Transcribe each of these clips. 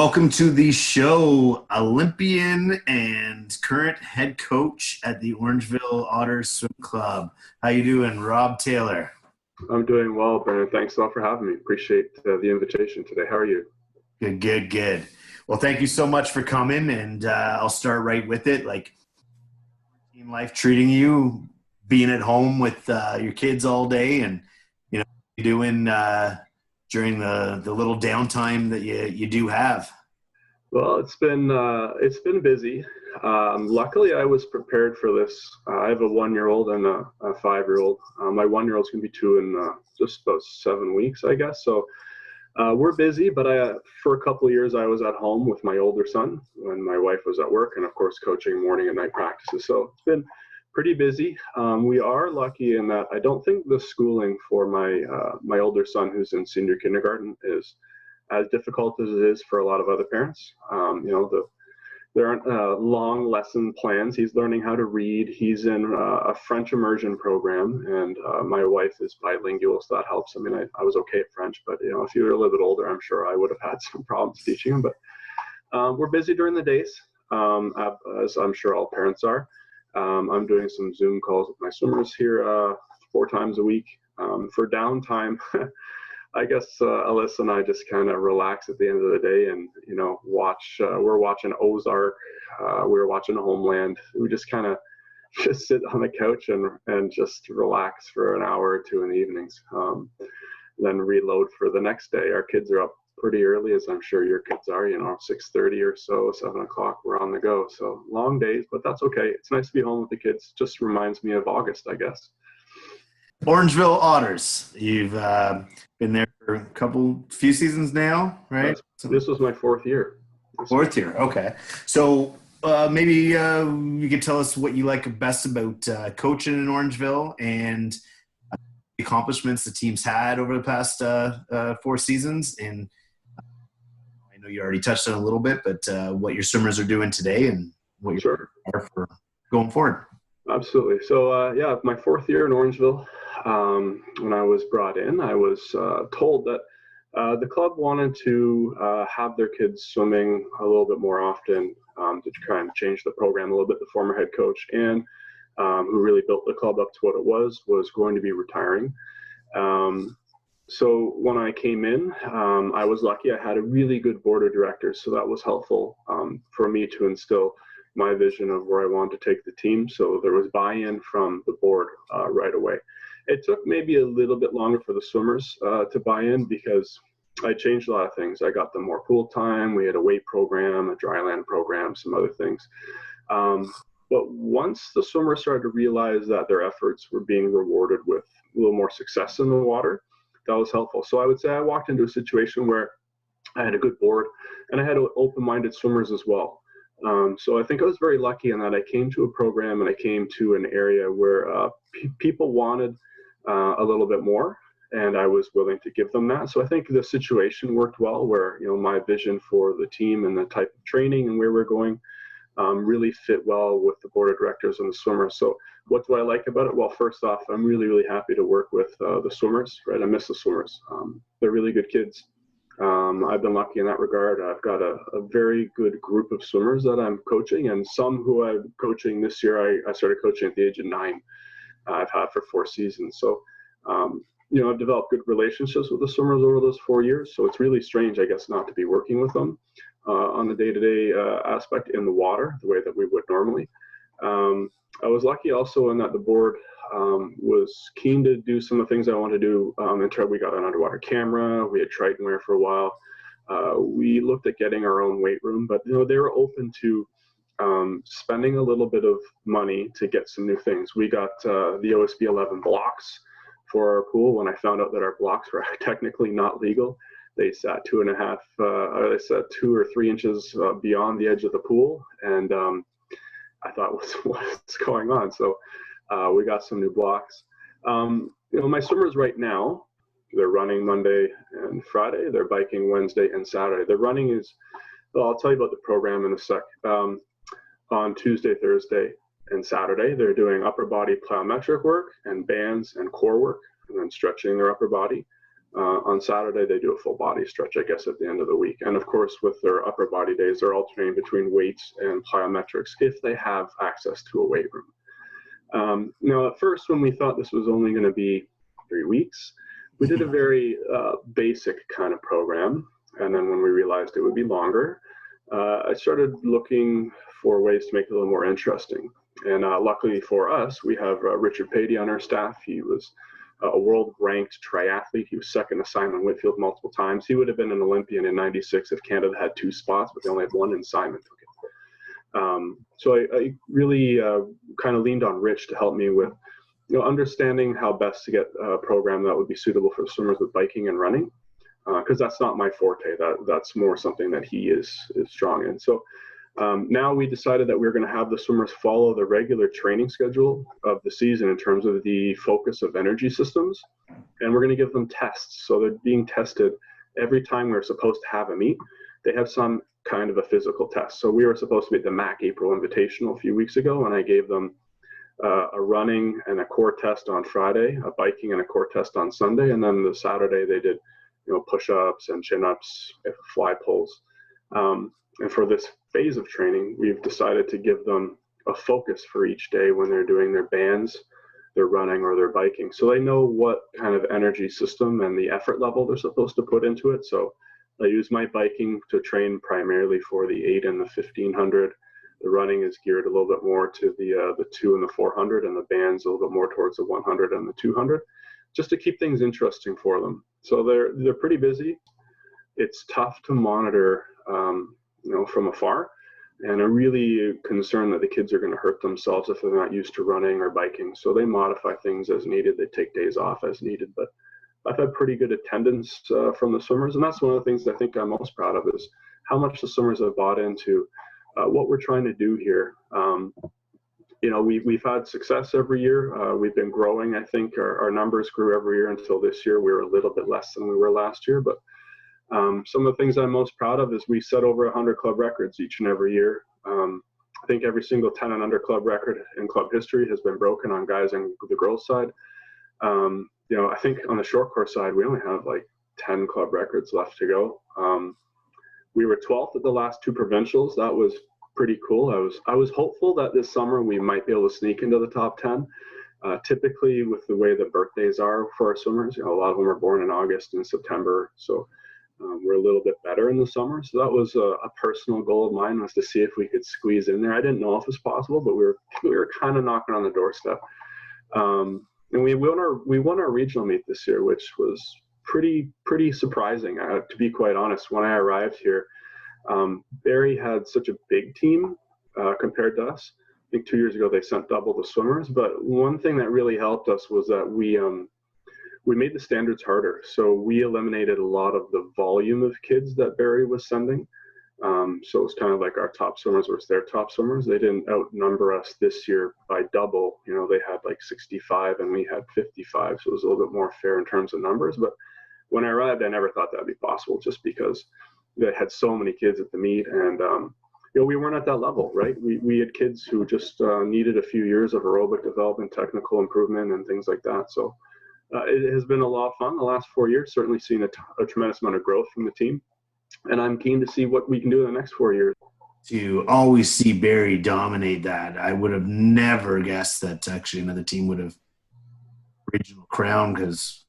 Welcome to the show, Olympian and current head coach at the Orangeville Otters Swim Club. How you doing, Rob Taylor? I'm doing well, Brennan. Thanks a lot for having me. Appreciate the invitation today. How are you? Good, good, good. Well, thank you so much for coming, and I'll start right with it. Like, team life treating you, being at home with your kids all day, and you doing during the little downtime that you do have. Well, it's been busy. Luckily, I was prepared for this. I have a 1-year-old and a 5-year-old. My 1-year-old's gonna be 2 in just about 7 weeks, I guess. So we're busy, but for a couple of years I was at home with my older son when my wife was at work, and of course coaching morning and night practices. So it's been pretty busy. We are lucky in that I don't think the schooling for my older son, who's in senior kindergarten, is as difficult as it is for a lot of other parents. There aren't long lesson plans. He's learning how to read. He's in a French immersion program, and my wife is bilingual, so that helps. I mean, I was okay at French, but if you were a little bit older, I'm sure I would have had some problems teaching him. But we're busy during the days, as I'm sure all parents are. I'm doing some Zoom calls with my swimmers here 4 times a week. For downtime, I guess Alyssa and I just kind of relax at the end of the day and, watch. We're watching Ozark. We're watching Homeland. We just kind of just sit on the couch and just relax for an hour or two in the evenings. Then reload for the next day. Our kids are up pretty early, as I'm sure your kids are, 6:30 or so, 7 o'clock, we're on the go. So long days, but that's okay. It's nice to be home with the kids. Just reminds me of August, I guess. Orangeville Otters. You've been there for few seasons now, right? This was my 4th year. Fourth year, okay. So maybe you could tell us what you like best about coaching in Orangeville and the accomplishments the team's had over the past 4 seasons. And I know you already touched on it a little bit, but what your swimmers are doing today and what your are for going forward. Absolutely. So, my 4th year in Orangeville. When I was brought in, I was told that the club wanted to have their kids swimming a little bit more often, to try and change the program a little bit. The former head coach, Ann, who really built the club up to what it was going to be retiring. So when I came in, I was lucky. I had a really good board of directors, so that was helpful for me to instill my vision of where I wanted to take the team. So there was buy-in from the board right away. It took maybe a little bit longer for the swimmers to buy in because I changed a lot of things. I got them more pool time. We had a weight program, a dryland program, some other things. But once the swimmers started to realize that their efforts were being rewarded with a little more success in the water, that was helpful. So I would say I walked into a situation where I had a good board and I had open-minded swimmers as well. So I think I was very lucky in that I came to a program and I came to an area where people wanted a little bit more, and I was willing to give them that. So I think the situation worked well where, my vision for the team and the type of training and where we're going really fit well with the board of directors and the swimmers. So what do I like about it? Well, first off, I'm really, really happy to work with the swimmers, right? I miss the swimmers. They're really good kids. I've been lucky in that regard. I've got a very good group of swimmers that I'm coaching, and some who I'm coaching this year, I started coaching at the age of 9. I've had for 4 seasons. So, I've developed good relationships with the swimmers over those 4 years. So it's really strange, I guess, not to be working with them on the day-to-day aspect in the water, the way that we would normally. I was lucky also in that the board was keen to do some of the things I wanted to do. We got an underwater camera. We had Tritonware for a while. We looked at getting our own weight room, but they were open to spending a little bit of money to get some new things. We got the OSB 11 blocks for our pool. When I found out that our blocks were technically not legal, they sat 2 or 3 inches beyond the edge of the pool, and I thought, what's going on? So we got some new blocks. My swimmers right now, they're running Monday and Friday. They're biking Wednesday and Saturday. The running is, well, I'll tell you about the program in a sec. On Tuesday, Thursday, and Saturday, they're doing upper body plyometric work and bands and core work, and then stretching their upper body. On Saturday, they do a full body stretch, I guess, at the end of the week. And of course, with their upper body days, they're alternating between weights and plyometrics if they have access to a weight room. Now, at first, when we thought this was only going to be 3 weeks, we did a very basic kind of program. And then when we realized it would be longer, I started looking for ways to make it a little more interesting. And luckily for us, we have Richard Patey on our staff. He was a world-ranked triathlete. He was second to Simon Whitfield multiple times. He would have been an Olympian in '96 if Canada had 2 spots, but they only had 1, and Simon took it. So I really kind of leaned on Rich to help me with, understanding how best to get a program that would be suitable for swimmers with biking and running, because that's not my forte. That's more something that he is strong in. So now we decided that we were going to have the swimmers follow the regular training schedule of the season in terms of the focus of energy systems, and we're going to give them tests. So they're being tested every time we're supposed to have a meet. They have some kind of a physical test. So we were supposed to be at the MAC April Invitational a few weeks ago, and I gave them a running and a core test on Friday, a biking and a core test on Sunday, and then the Saturday they did, push-ups and chin-ups, fly pulls. And for this phase of training, we've decided to give them a focus for each day when they're doing their bands, their running, or their biking. So they know what kind of energy system and the effort level they're supposed to put into it. So I use my biking to train primarily for the 8 and the 1500. The running is geared a little bit more to the 2 and the 400, and the bands a little bit more towards the 100 and the 200, just to keep things interesting for them. So they're pretty busy. It's tough to monitor, from afar, and I'm really concerned that the kids are going to hurt themselves if they're not used to running or biking. So they modify things as needed. They take days off as needed, but I've had pretty good attendance from the swimmers, and that's one of the things I think I'm most proud of is how much the swimmers have bought into what we're trying to do here. We've had success every year. We've been growing. I think our numbers grew every year until this year. We were a little bit less than we were last year, but some of the things I'm most proud of is we set over 100 club records each and every year. I think every single 10 and under club record in club history has been broken on guys and the girls side. I think on the short course side, we only have like 10 club records left to go. We were 12th at the last 2 provincials. That was pretty cool. I was hopeful that this summer we might be able to sneak into the top 10. Typically, with the way the birthdays are for our swimmers, a lot of them are born in August and September, so we're a little bit better in the summer. So that was a personal goal of mine, was to see if we could squeeze in there. I didn't know if it was possible, but we were kind of knocking on the doorstep. And we won our regional meet this year, which was pretty surprising, to be quite honest. When I arrived here, Barrie had such a big team compared to us. I think 2 years ago they sent double the swimmers, but one thing that really helped us was that we made the standards harder. So we eliminated a lot of the volume of kids that Barrie was sending. So it's kind of like our top swimmers versus their top swimmers. They didn't outnumber us this year by double. They had like 65 and we had 55. So it was a little bit more fair in terms of numbers. But when I arrived, I never thought that'd be possible, just because they had so many kids at the meet. And, we weren't at that level, right? We had kids who just needed a few years of aerobic development, technical improvement, and things like that. So it has been a lot of fun the last 4 years, certainly seen a tremendous amount of growth from the team. And I'm keen to see what we can do in the next 4 years. To always see Barrie dominate that, I would have never guessed that actually another team would have regional crown, because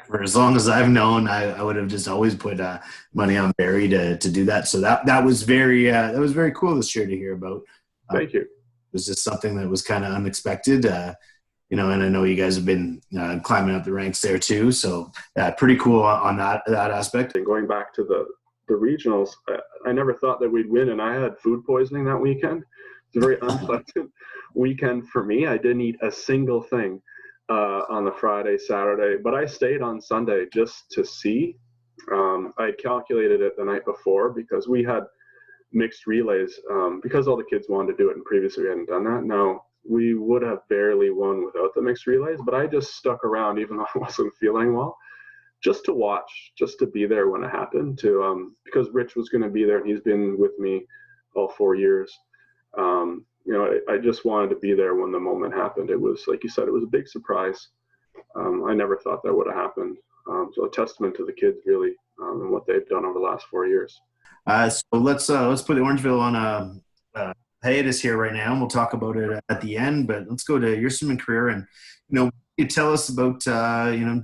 for as long as I've known, I would have just always put money on Barrie to do that. So that was very cool this year to hear about. Thank you. It was just something that was kind of unexpected. And I know you guys have been climbing up the ranks there too. So pretty cool on that aspect. And going back to the regionals, I never thought that we'd win, and I had food poisoning that weekend. It's a very unpleasant weekend for me. I didn't eat a single thing on the Friday, Saturday, but I stayed on Sunday just to see. I had calculated it the night before because we had mixed relays because all the kids wanted to do it, and previously we hadn't done that. Now, we would have barely won without the mixed relays, but I just stuck around even though I wasn't feeling well, just to watch, just to be there when it happened, because Rich was going to be there and he's been with me all 4 years. I just wanted to be there when the moment happened. It was, like you said, it was a big surprise. I never thought that would have happened. So a testament to the kids really and what they've done over the last 4 years. So let's put Orangeville on a hiatus here right now, and we'll talk about it at the end. But let's go to your swimming career, and you tell us about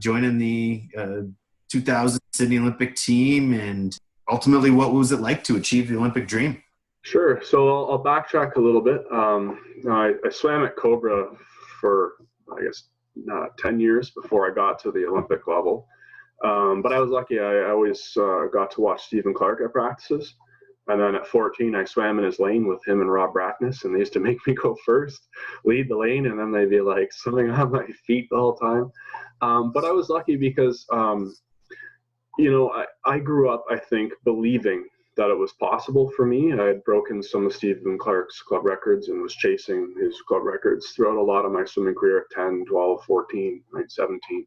joining the 2000 Sydney Olympic team, and ultimately what was it like to achieve the Olympic dream? Sure. So I'll backtrack a little bit. I swam at Cobra for, I guess, 10 years before I got to the Olympic level. But I was lucky. I always got to watch Stephen Clark at practices. And then at 14, I swam in his lane with him and Rob Brackness, and they used to make me go first, lead the lane, and then they'd be like swimming on my feet the whole time. But I was lucky because, I grew up, I think, believing that it was possible for me. I had broken some of Stephen Clark's club records and was chasing his club records throughout a lot of my swimming career at 10, 12, 14, 17.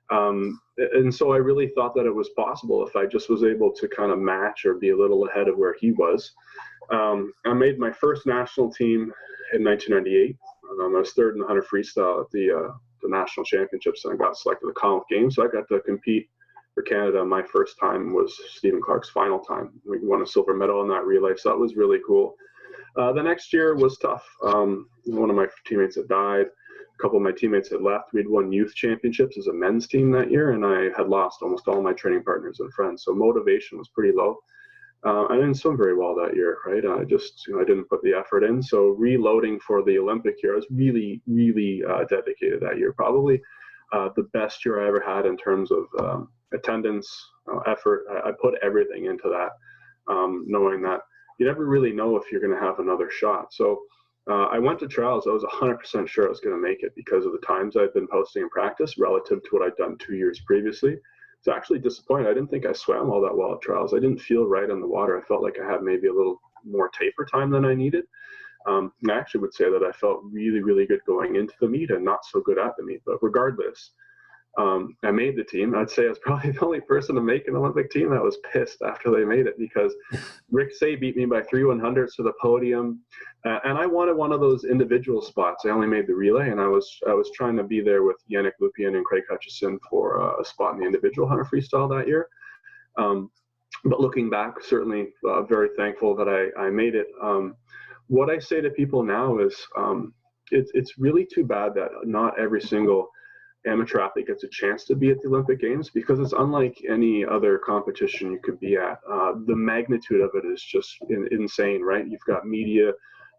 And so I really thought that it was possible if I just was able to kind of match or be a little ahead of where he was. I made my first national team in 1998. I was third in the 100 freestyle at the national championships, and I got selected to the Commonwealth Games. So I got to compete for Canada. My first time was Stephen Clark's final time. We won a silver medal in that relay, so that was really cool. The next year was tough. One of my teammates had died. A couple of my teammates had left. We'd won youth championships as a men's team that year, and I had lost almost all my training partners and friends. So motivation was pretty low. I didn't swim very well that year, right? I didn't put the effort in. So reloading for the Olympic year, I was really, really dedicated that year. Probably the best year I ever had in terms of attendance, effort. I put everything into that, knowing that you never really know if you're going to have another shot. So I went to trials. I was 100% sure I was going to make it because of the times I'd been posting in practice relative to what I'd done 2 years previously. It's actually disappointing. I didn't think I swam all that well at trials. I didn't feel right in the water. I felt like I had maybe a little more taper time than I needed. And I actually would say that I felt really, really good going into the meet and not so good at the meet. But regardless, I made the team. I'd say I was probably the only person to make an Olympic team that was pissed after they made it because Rick Say beat me by 3 100s to the podium. And I wanted one of those individual spots. I only made the relay, and I was trying to be there with Yannick Lupien and Craig Hutchison for a spot in the individual 100 freestyle that year. But looking back, certainly very thankful that I made it. What I say to people now is it's really too bad that not every single amateur athlete gets a chance to be at the Olympic Games because it's unlike any other competition you could be at. The magnitude of it is just insane, right? You've got media,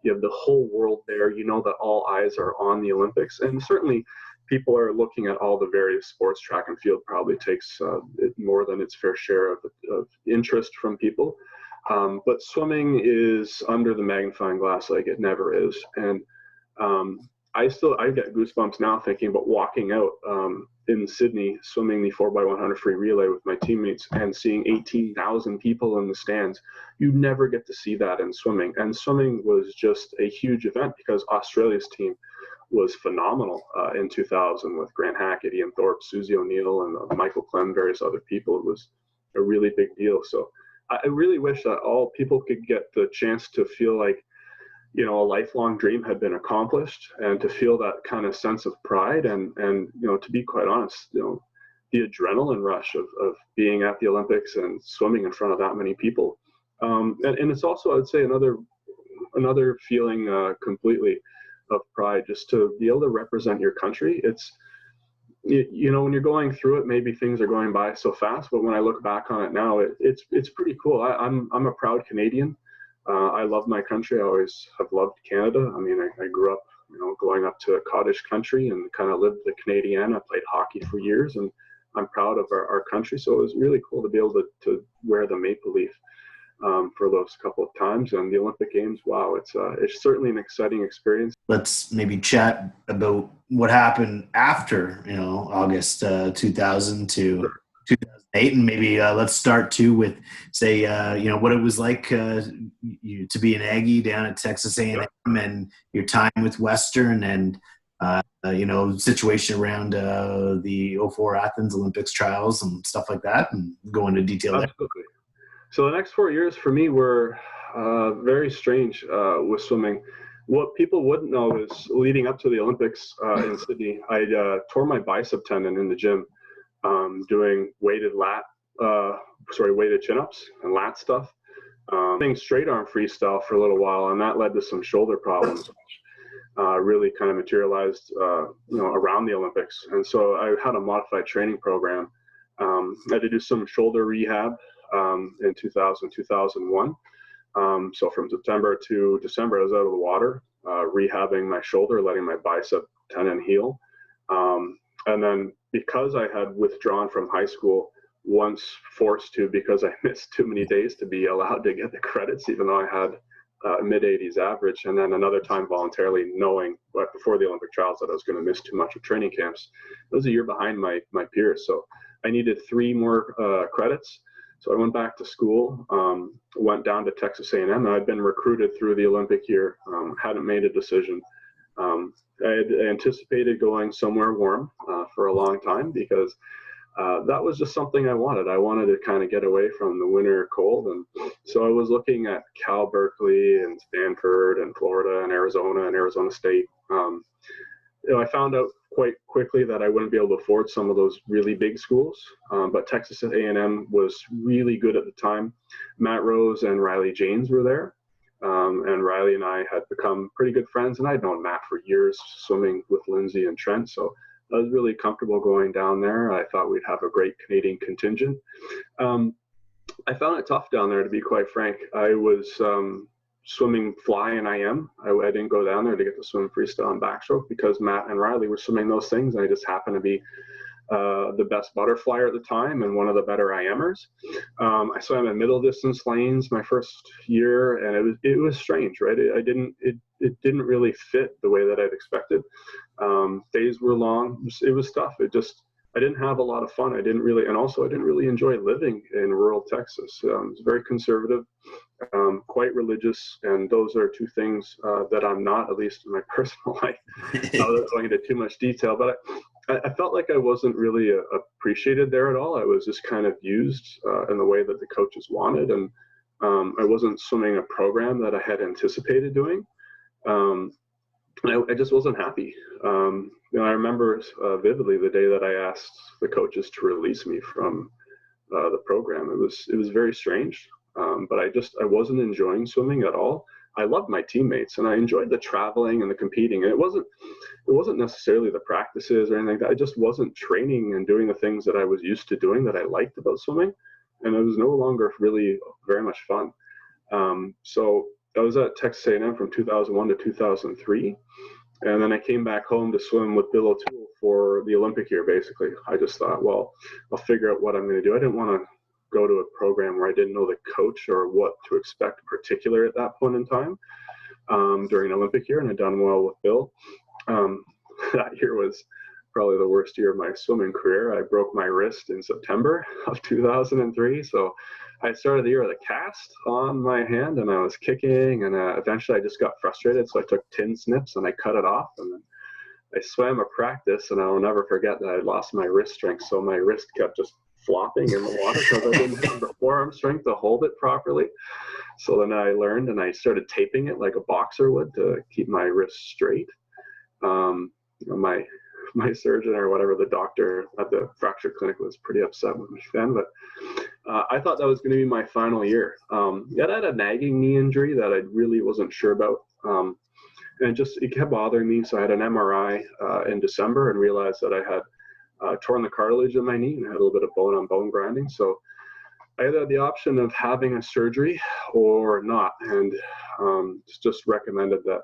you have the whole world there. You know that all eyes are on the Olympics, and certainly people are looking at all the various sports. Track and field probably takes more than its fair share of interest from people. But swimming is under the magnifying glass like it never is. And I get goosebumps now thinking about walking out in Sydney, swimming the 4x100 free relay with my teammates and seeing 18,000 people in the stands. You never get to see that in swimming. And swimming was just a huge event because Australia's team was phenomenal in 2000 with Grant Hackett, Ian Thorpe, Susie O'Neill, and Michael Clem, various other people. It was a really big deal. So I really wish that all people could get the chance to feel like, a lifelong dream had been accomplished and to feel that kind of sense of pride. And to be quite honest, the adrenaline rush of being at the Olympics and swimming in front of that many people. And it's also, I would say, another feeling completely of pride just to be able to represent your country. It's, when you're going through it, maybe things are going by so fast, but when I look back on it now, it's pretty cool. I'm a proud Canadian. I love my country. I always have loved Canada. I mean, I grew up, going up to a cottage country and kind of lived the Canadian. I played hockey for years, and I'm proud of our country. So it was really cool to be able to wear the maple leaf for those couple of times. And the Olympic Games, wow, it's certainly an exciting experience. Let's maybe chat about what happened after, August 2000 to 2008, and maybe let's start too with, say, what it was like to be an Aggie down at Texas A&M and your time with Western, and situation around the 04 Athens Olympics trials and stuff like that, and go into detail. Absolutely. So the next 4 years for me were very strange with swimming. What people wouldn't know is leading up to the Olympics in Sydney, I tore my bicep tendon in the gym. doing weighted chin-ups and lat stuff. Doing straight arm freestyle for a little while, and that led to some shoulder problems, which really kind of materialized, around the Olympics. And so I had a modified training program. I had to do some shoulder rehab in 2001. So from September to December, I was out of the water, rehabbing my shoulder, letting my bicep tendon heal. And then because I had withdrawn from high school, once forced to, because I missed too many days to be allowed to get the credits, even though I had mid-80s average, and then another time voluntarily knowing before the Olympic trials that I was going to miss too much of training camps. I was a year behind my peers, so I needed 3 more credits. So I went back to school, went down to Texas A&M, and I'd been recruited through the Olympic year, hadn't made a decision. I had anticipated going somewhere warm for a long time, because that was just something I wanted. I wanted to kind of get away from the winter cold. And so I was looking at Cal Berkeley and Stanford and Florida and Arizona State. I found out quite quickly that I wouldn't be able to afford some of those really big schools, but Texas A&M was really good at the time. Matt Rose and Riley Janes were there, and Riley and I had become pretty good friends, and I'd known Matt for years, swimming with Lindsay and Trent, so I was really comfortable going down there. I thought we'd have a great Canadian contingent. I found it tough down there, to be quite frank. I was swimming fly and IM. I didn't go down there to get to swim freestyle and backstroke, because Matt and Riley were swimming those things, and I just happened to be the best butterflyer at the time and one of the better IMers. I swam in middle distance lanes my first year, and it was strange, right? It didn't really fit the way that I'd expected. Days were long. It was tough. I didn't have a lot of fun. I didn't really enjoy living in rural Texas. It was very conservative, quite religious, and those are 2 things that I'm not, at least in my personal life. Without going into too much detail, but I felt like I wasn't really appreciated there at all. I was just kind of used in the way that the coaches wanted, and I wasn't swimming a program that I had anticipated doing. I just wasn't happy. I remember vividly the day that I asked the coaches to release me from the program. It was very strange, but I wasn't enjoying swimming at all. I loved my teammates, and I enjoyed the traveling and the competing. And it wasn't necessarily the practices or anything like that. I just wasn't training and doing the things that I was used to doing that I liked about swimming, and it was no longer really very much fun. So I was at Texas A&M from 2001 to 2003, and then I came back home to swim with Bill O'Toole for the Olympic year, basically. I just thought, well, I'll figure out what I'm going to do. I didn't want to go to a program where I didn't know the coach or what to expect in particular at that point in time during Olympic year, and I'd done well with Bill. That year was probably the worst year of my swimming career. I broke my wrist in September of 2003, so I started the year with a cast on my hand, and I was kicking, and eventually I just got frustrated, so I took tin snips and I cut it off, and then I swam a practice, and I'll never forget that I lost my wrist strength, so my wrist kept just flopping in the water because I didn't have the forearm strength to hold it properly. So then I learned, and I started taping it like a boxer would to keep my wrist straight. My surgeon, or whatever, the doctor at the fracture clinic, was pretty upset with me then, but I thought that was going to be my final year. Yet I had a nagging knee injury that I really wasn't sure about, and it kept bothering me. So I had an MRI in December and realized that I had torn the cartilage in my knee and had a little bit of bone-on-bone grinding. So I either had the option of having a surgery or not, and it's just recommended that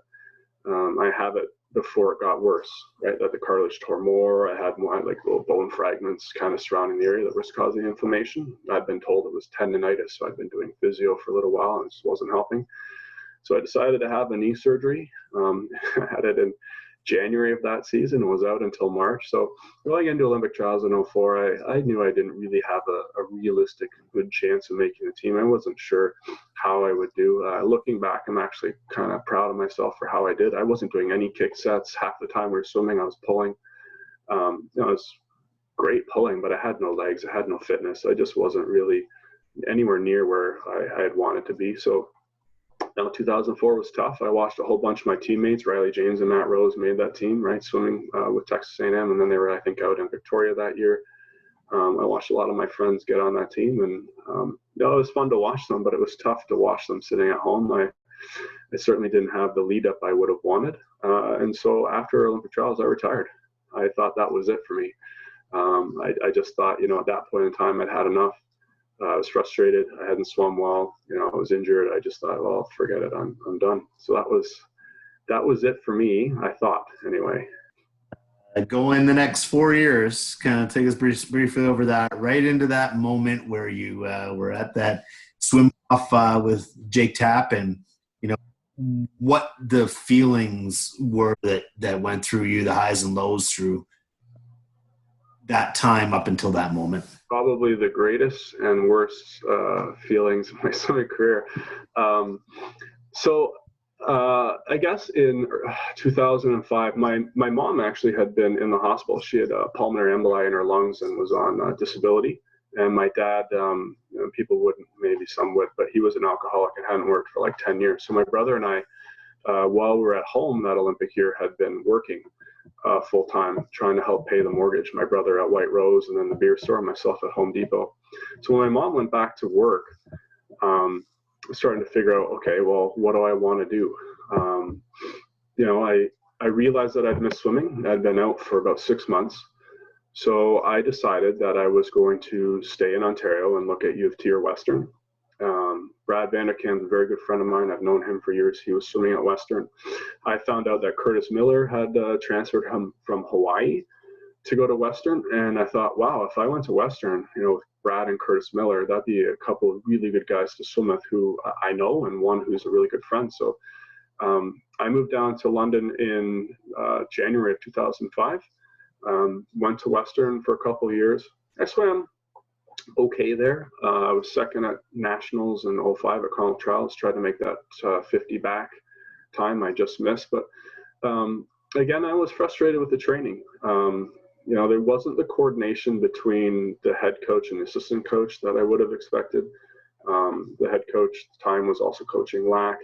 I have it before it got worse, right? That the cartilage tore more. I had more like little bone fragments kind of surrounding the area that was causing inflammation. I'd been told it was tendonitis, so I'd been doing physio for a little while and it just wasn't helping. So I decided to have a knee surgery. I had it in January of that season and was out until March. So going into Olympic trials in 2004, I knew I didn't really have a realistic good chance of making the team. I wasn't sure how I would do. Looking back, I'm actually kind of proud of myself for how I did. I wasn't doing any kick sets. Half the time we were swimming, I was pulling. I was great pulling, but I had no legs. I had no fitness. I just wasn't really anywhere near where I had wanted to be. So 2004 was tough. I watched a whole bunch of my teammates, Riley James and Matt Rose, made that team, right, swimming with Texas A&M, and then they were, I think, out in Victoria that year. I watched a lot of my friends get on that team, and it was fun to watch them, but it was tough to watch them sitting at home. I certainly didn't have the lead up I would have wanted. And so after Olympic trials, I retired. I thought that was it for me. I just thought, at that point in time, I'd had enough. I was frustrated. I hadn't swum well. I was injured. I just thought, well, forget it. I'm done. So that was it for me, I thought, anyway. Going the next 4 years, kind of take us briefly over that, right into that moment where you were at that swim off with Jake Tapp, and what the feelings were that went through you, the highs and lows through that time up until that moment. Probably the greatest and worst feelings of my swimming career. I guess in 2005, my mom actually had been in the hospital. She had a pulmonary emboli in her lungs and was on disability. And my dad, people wouldn't, maybe some would, but he was an alcoholic and hadn't worked for like 10 years. So my brother and I, while we were at home that Olympic year, had been working full time, trying to help pay the mortgage. My brother at White Rose, and then the beer store, myself at Home Depot. So when my mom went back to work, starting to figure out, okay, well, what do I want to do? I realized that I'd missed swimming. I'd been out for about 6 months. So I decided that I was going to stay in Ontario and look at U of T or Western. Brad Vanderkam's a very good friend of mine. I've known him for years. He was swimming at Western. I found out that Curtis Miller had transferred him from Hawaii to go to Western. And I thought, wow, if I went to Western, with Brad and Curtis Miller, that'd be a couple of really good guys to swim with who I know, and one who's a really good friend. So I moved down to London in January of 2005. Went to Western for a couple of years. I swam okay there. I was second at nationals in 05 at Commonwealth Trials, tried to make that 50 back time I just missed. But again, I was frustrated with the training. There wasn't the coordination between the head coach and the assistant coach that I would have expected. The head coach at the time was also coaching LAC.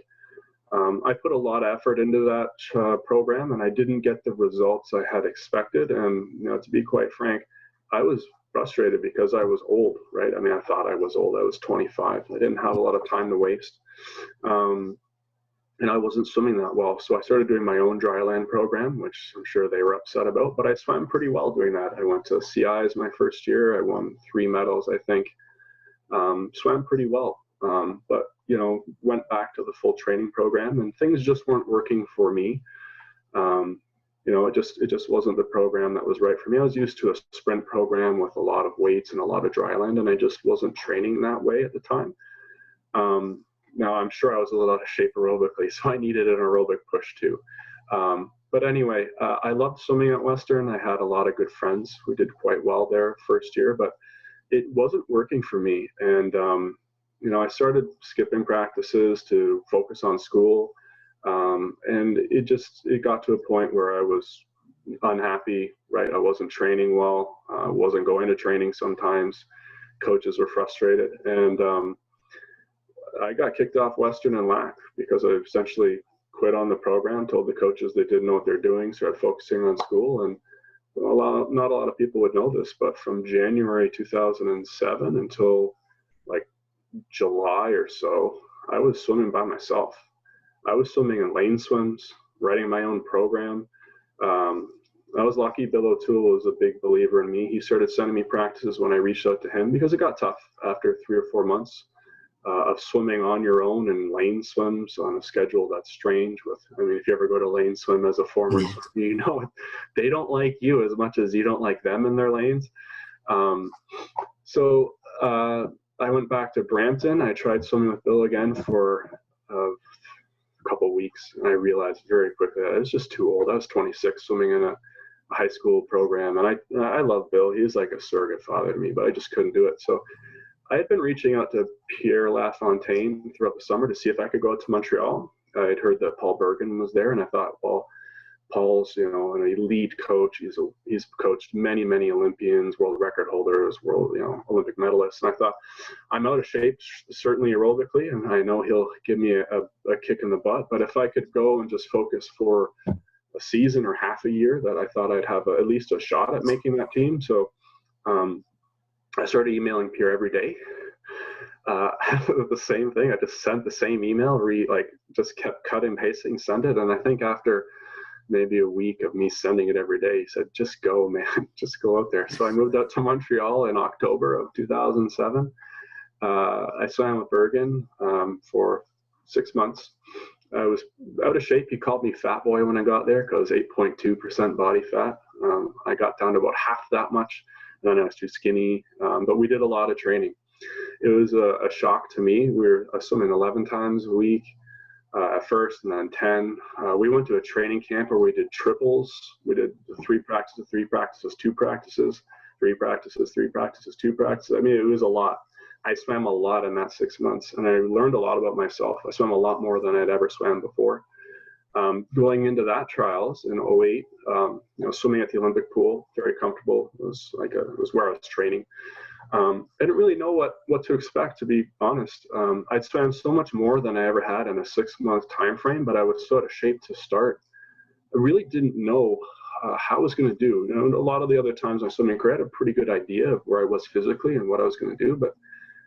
I put a lot of effort into that program, and I didn't get the results I had expected. And, to be quite frank, I was frustrated because I was old, right? I mean, I thought I was old. I was 25. I didn't have a lot of time to waste. And I wasn't swimming that well. So I started doing my own dryland program, which I'm sure they were upset about, but I swam pretty well doing that. I went to CIs my first year. I won 3 medals, I think. Swam pretty well. But went back to the full training program, and things just weren't working for me. It just wasn't the program that was right for me. I was used to a sprint program with a lot of weights and a lot of dryland, and I just wasn't training that way at the time. Now I'm sure I was a little out of shape aerobically, so I needed an aerobic push too. But anyway, I loved swimming at Western. I had a lot of good friends who did quite well there first year, but it wasn't working for me. And I started skipping practices to focus on school. And it got to a point where I was unhappy, right? I wasn't training well, wasn't going to training sometimes. Coaches were frustrated. And I got kicked off Western and LAC because I essentially quit on the program, told the coaches they didn't know what they're doing, started focusing on school. And not a lot of people would know this, but from January 2007 until like July or so, I was swimming by myself. I was swimming in lane swims, writing my own program. I was lucky. Bill O'Toole was a big believer in me. He started sending me practices when I reached out to him because it got tough after 3 or 4 months of swimming on your own in lane swims on a schedule that's strange. If you ever go to lane swim as a former swimmer, they don't like you as much as you don't like them in their lanes. So I went back to Brampton. I tried swimming with Bill again for a couple weeks, and I realized very quickly that I was just too old. I was 26, swimming in a high school program, and I love Bill. He was like a surrogate father to me, but I just couldn't do it. So I had been reaching out to Pierre Lafontaine throughout the summer to see if I could go out to Montreal. I had heard that Paul Bergen was there, and I thought, well, Paul's, an elite coach. He's coached many, many Olympians, world record holders, Olympic medalists. And I thought, I'm out of shape, certainly aerobically, and I know he'll give me a kick in the butt. But if I could go and just focus for a season or half a year, that I thought I'd have at least a shot at making that team. So I started emailing Pierre every day. The same thing. I just sent the same email, just kept cutting, pasting, send it. And I think after maybe a week of me sending it every day, he said, just go, man, just go out there. So I moved out to Montreal in October of 2007. I swam with Bergen for 6 months. I was out of shape. He called me fat boy when I got there because 8.2% body fat. I got down to about half that much, and then I was too skinny. But we did a lot of training. It was a shock to me. We were swimming 11 times a week at first, and then 10. We went to a training camp where we did triples. We did 3 practices, 3 practices, 2 practices, 3 practices, 3 practices, 2 practices. I mean, it was a lot. I swam a lot in that 6 months, and I learned a lot about myself. I swam a lot more than I'd ever swam before. Going into that trials in 08, swimming at the Olympic pool, very comfortable. It was where I was training. I didn't really know what to expect, to be honest. I'd swam so much more than I ever had in a 6-month time frame, but I was so out of shape to start. I really didn't know how I was going to do. A lot of the other times I swam in career, I had a pretty good idea of where I was physically and what I was going to do, but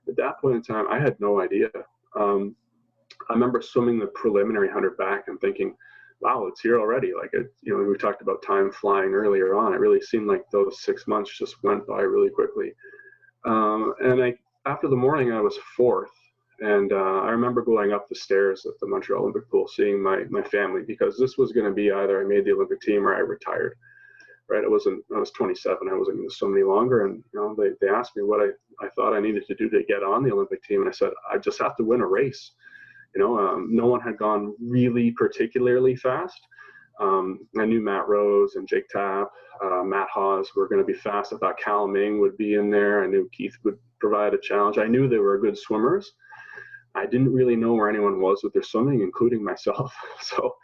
at that point in time, I had no idea. I remember swimming the preliminary 100 back and thinking, wow, it's here already. We talked about time flying earlier on. It really seemed like those 6 months just went by really quickly. After the morning, I was 4th. And I remember going up the stairs at the Montreal Olympic pool, seeing my family, because this was going to be either I made the Olympic team or I retired. Right? I was 27. I wasn't going to swim any longer. And, they asked me what I thought I needed to do to get on the Olympic team. And I said, I just have to win a race. No one had gone really particularly fast. I knew Matt Rose and Jake Tapp, Matt Haas were going to be fast. I thought Cal Ming would be in there. I knew Keith would provide a challenge. I knew they were good swimmers. I didn't really know where anyone was with their swimming, including myself. So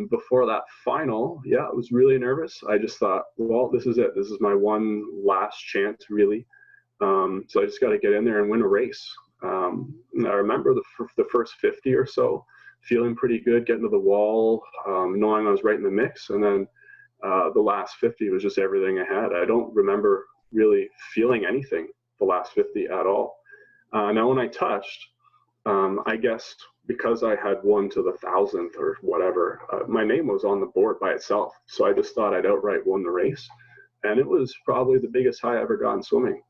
before that final, I was really nervous. I just thought, well, this is it. This is my one last chance, really. So I just got to get in there and win a race. I remember the first 50 or so, feeling pretty good, getting to the wall, knowing I was right in the mix. And then the last 50 was just everything I had. I don't remember really feeling anything the last 50 at all. Now, when I touched, I guess because I had won to the 1,000th or whatever, my name was on the board by itself. So I just thought I'd outright won the race. And it was probably the biggest high I ever got in swimming.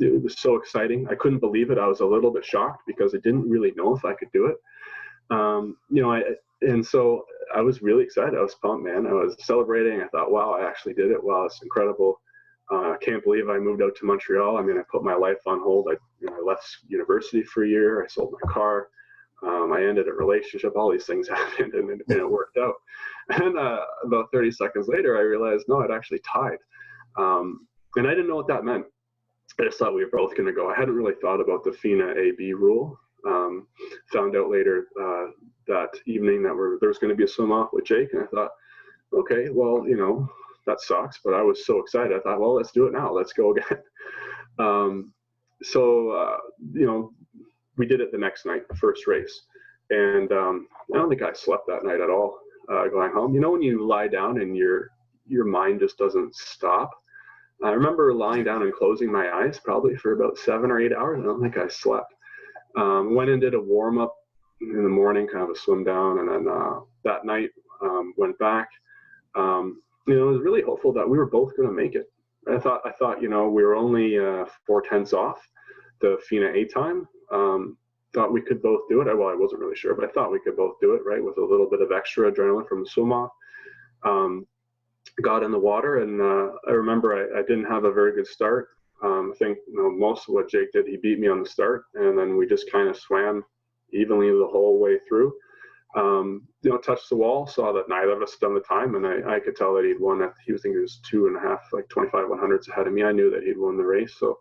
It was so exciting. I couldn't believe it. I was a little bit shocked because I didn't really know if I could do it. And so I was really excited. I was pumped, man. I was celebrating. I thought, wow, I actually did it. Wow, it's incredible. I can't believe I moved out to Montreal. I mean, I put my life on hold. I left university for a year. I sold my car. I ended a relationship. All these things happened, and it worked out. And about 30 seconds later, I realized, no, I'd actually tied. And I didn't know what that meant. I just thought we were both going to go. I hadn't really thought about the FINA AB rule. Found out later that evening that there was going to be a swim off with Jake, and I thought, okay, well, that sucks, but I was so excited. I thought, well, let's do it now. Let's go again. We did it the next night, the first race, and I don't think I slept that night at all. Going home, when you lie down and your mind just doesn't stop. I remember lying down and closing my eyes probably for about 7 or 8 hours. I don't think I slept. Went and did a warm up in the morning, kind of a swim down, and then that night went back. I was really hopeful that we were both going to make it. I thought we were only 4/10 off the FINA A time. Thought we could both do it. Well, I wasn't really sure, but I thought we could both do it, right, with a little bit of extra adrenaline from the swim off. Got in the water, and I remember I didn't have a very good start. I think most of what Jake did, he beat me on the start, and then we just kind of swam evenly the whole way through. Touched the wall, saw that neither of us done the time, and I could tell that he'd won. He was thinking it was 2.5, like 25 100s ahead of me. I knew that he'd won the race, so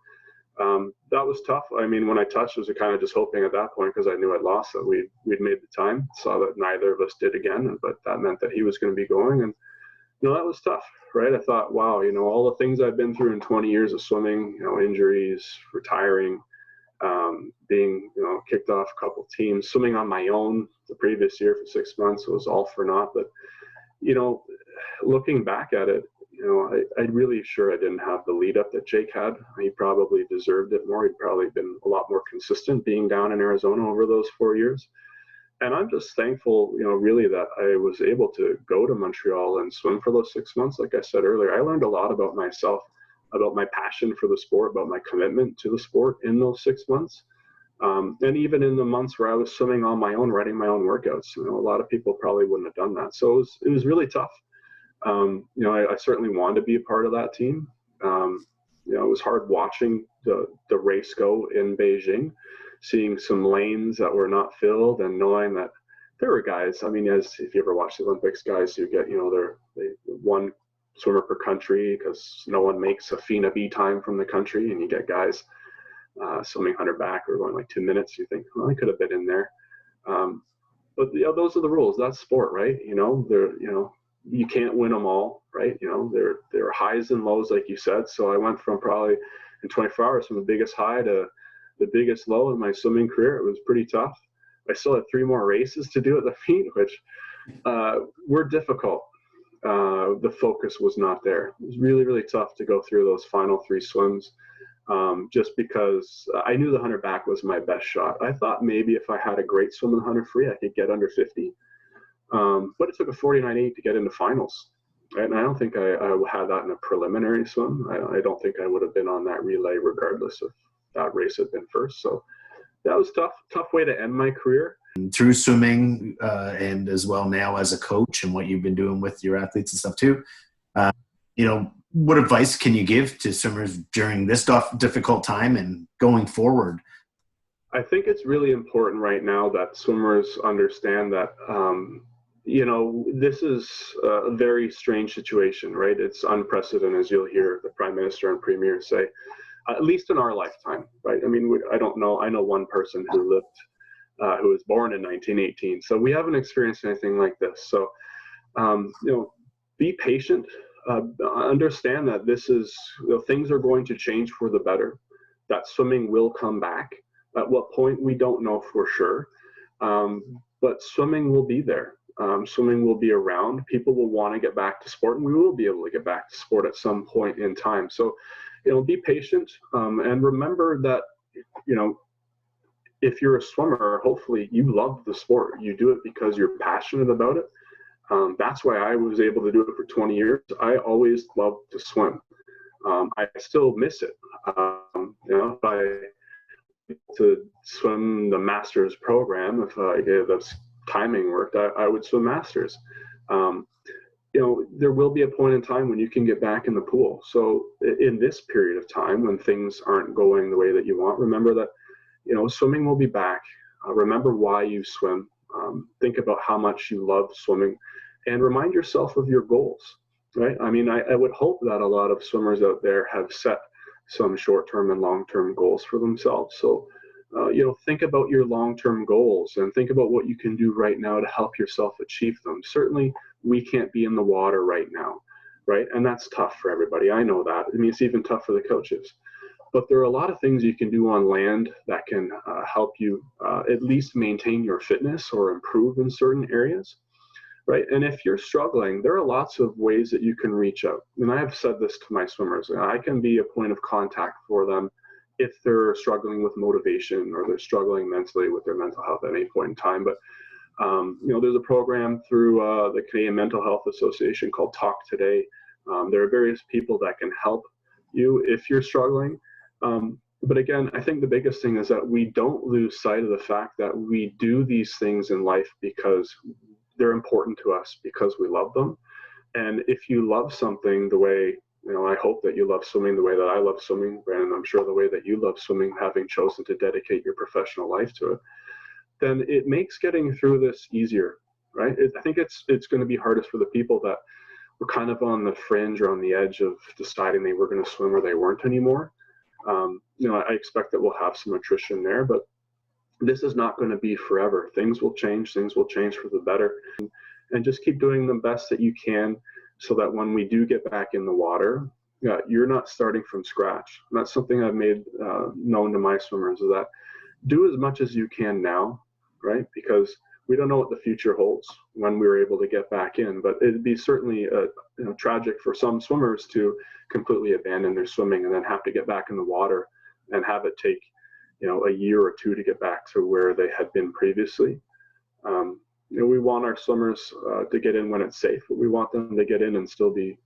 that was tough. I mean, when I touched, I was kind of just hoping at that point, because I knew I'd lost, that we'd made the time. Saw that neither of us did again, but that meant that he was going to be going, and that was tough, right? I thought, wow, all the things I've been through in 20 years of swimming, injuries, retiring, being, kicked off a couple teams, swimming on my own the previous year for 6 months, it was all for naught. But, looking back at it, I'm really sure I didn't have the lead up that Jake had. He probably deserved it more. He'd probably been a lot more consistent being down in Arizona over those 4 years. And I'm just thankful, really that I was able to go to Montreal and swim for those 6 months. Like I said earlier, I learned a lot about myself, about my passion for the sport, about my commitment to the sport in those 6 months. And even in the months where I was swimming on my own, writing my own workouts, a lot of people probably wouldn't have done that. So it was really tough. I certainly wanted to be a part of that team. It was hard watching the race go in Beijing, seeing some lanes that were not filled and knowing that there were guys, as if you ever watch the Olympics, guys who get, they one swimmer per country because no one makes a FINA B time from the country, and you get guys swimming 100 back or going like 2 minutes. You think, well, I could have been in there. But those are the rules. That's sport, right? You can't win them all, right? There are highs and lows, like you said. So I went from probably in 24 hours from the biggest high to the biggest low in my swimming career. It was pretty tough. I still had 3 more races to do at the feet, which were difficult. The focus was not there. It was really, really tough to go through those final 3 swims, just because I knew the 100 back was my best shot. I thought maybe if I had a great swim in the 100 free, I could get under 50. But it took a 49.8 to get into finals. Right? And I don't think I had that in a preliminary swim. I don't think I would have been on that relay regardless of that race had been first. So that was tough way to end my career. Through swimming and as well now as a coach and what you've been doing with your athletes and stuff too, what advice can you give to swimmers during this difficult time and going forward? I think it's really important right now that swimmers understand that, this is a very strange situation, right? It's unprecedented, as you'll hear the Prime Minister and Premier say, at least in our lifetime, right? I don't know. I know one person who who was born in 1918. So we haven't experienced anything like this. So, be patient. Understand that this is, things are going to change for the better, that swimming will come back. At what point, we don't know for sure. But swimming will be there. Swimming will be around. People will want to get back to sport, and we will be able to get back to sport at some point in time. So, be patient, and remember that, if you're a swimmer, hopefully you love the sport. You do it because you're passionate about it. That's why I was able to do it for 20 years. I always loved to swim. I still miss it. If I to swim the master's program, if the timing worked, I would swim masters. There will be a point in time when you can get back in the pool. So in this period of time when things aren't going the way that you want, remember that, swimming will be back. Remember why you swim. Think about how much you love swimming, and remind yourself of your goals, right? I would hope that a lot of swimmers out there have set some short-term and long-term goals for themselves. So, think about your long-term goals and think about what you can do right now to help yourself achieve them. Certainly, we can't be in the water right now, right? And that's tough for everybody. I know that. It's even tough for the coaches. But there are a lot of things you can do on land that can help you at least maintain your fitness or improve in certain areas, right? And if you're struggling, there are lots of ways that you can reach out. And I have said this to my swimmers. I can be a point of contact for them if they're struggling with motivation or they're struggling mentally with their mental health at any point in time. But, there's a program through the Canadian Mental Health Association called Talk Today. There are various people that can help you if you're struggling. But again, I think the biggest thing is that we don't lose sight of the fact that we do these things in life because they're important to us, because we love them. And if you love something the way, I hope that you love swimming the way that I love swimming, and I'm sure the way that you love swimming, having chosen to dedicate your professional life to it, then it makes getting through this easier, right? I think it's going to be hardest for the people that were kind of on the fringe or on the edge of deciding they were going to swim or they weren't anymore. I expect that we'll have some attrition there, but this is not going to be forever. Things will change. Things will change for the better. And just keep doing the best that you can so that when we do get back in the water, you're not starting from scratch. And that's something I've made known to my swimmers, is that do as much as you can now, right? Because we don't know what the future holds when we were able to get back in, but it'd be certainly tragic for some swimmers to completely abandon their swimming and then have to get back in the water and have it take, a year or two to get back to where they had been previously. We want our swimmers to get in when it's safe, but we want them to get in and still be,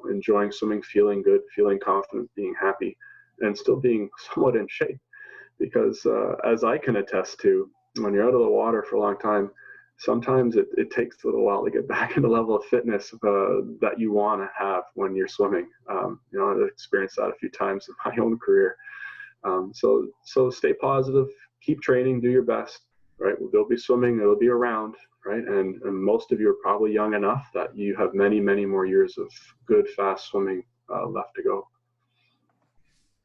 enjoying swimming, feeling good, feeling confident, being happy, and still being somewhat in shape. Because as I can attest to, when you're out of the water for a long time, sometimes it takes a little while to get back in the level of fitness that you want to have when you're swimming. I've experienced that a few times in my own career. So stay positive, keep training, do your best, right? They'll be swimming, they'll be around, right? And most of you are probably young enough that you have many, many more years of good, fast swimming left to go.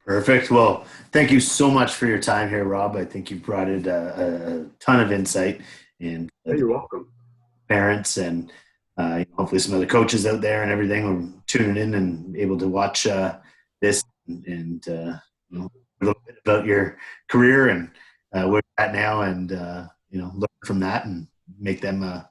Perfect. Well, thank you so much for your time here, Rob. I think you brought in a ton of insight, and Hey, you're welcome. Parents and hopefully some other coaches out there and everything are tuning in and able to watch this and a little bit about your career and where you're at now, and learn from that and make them a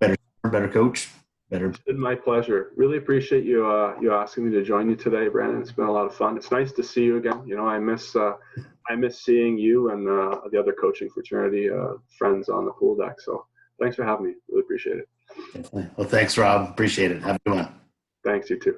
better coach. It's been my pleasure. Really appreciate you asking me to join you today, Brandon. It's been a lot of fun. It's nice to see you again. I miss seeing you and the other coaching fraternity friends on the pool deck. So thanks for having me. Really appreciate it. Definitely. Well, thanks, Rob. Appreciate it. Have a good one. Thanks, you too.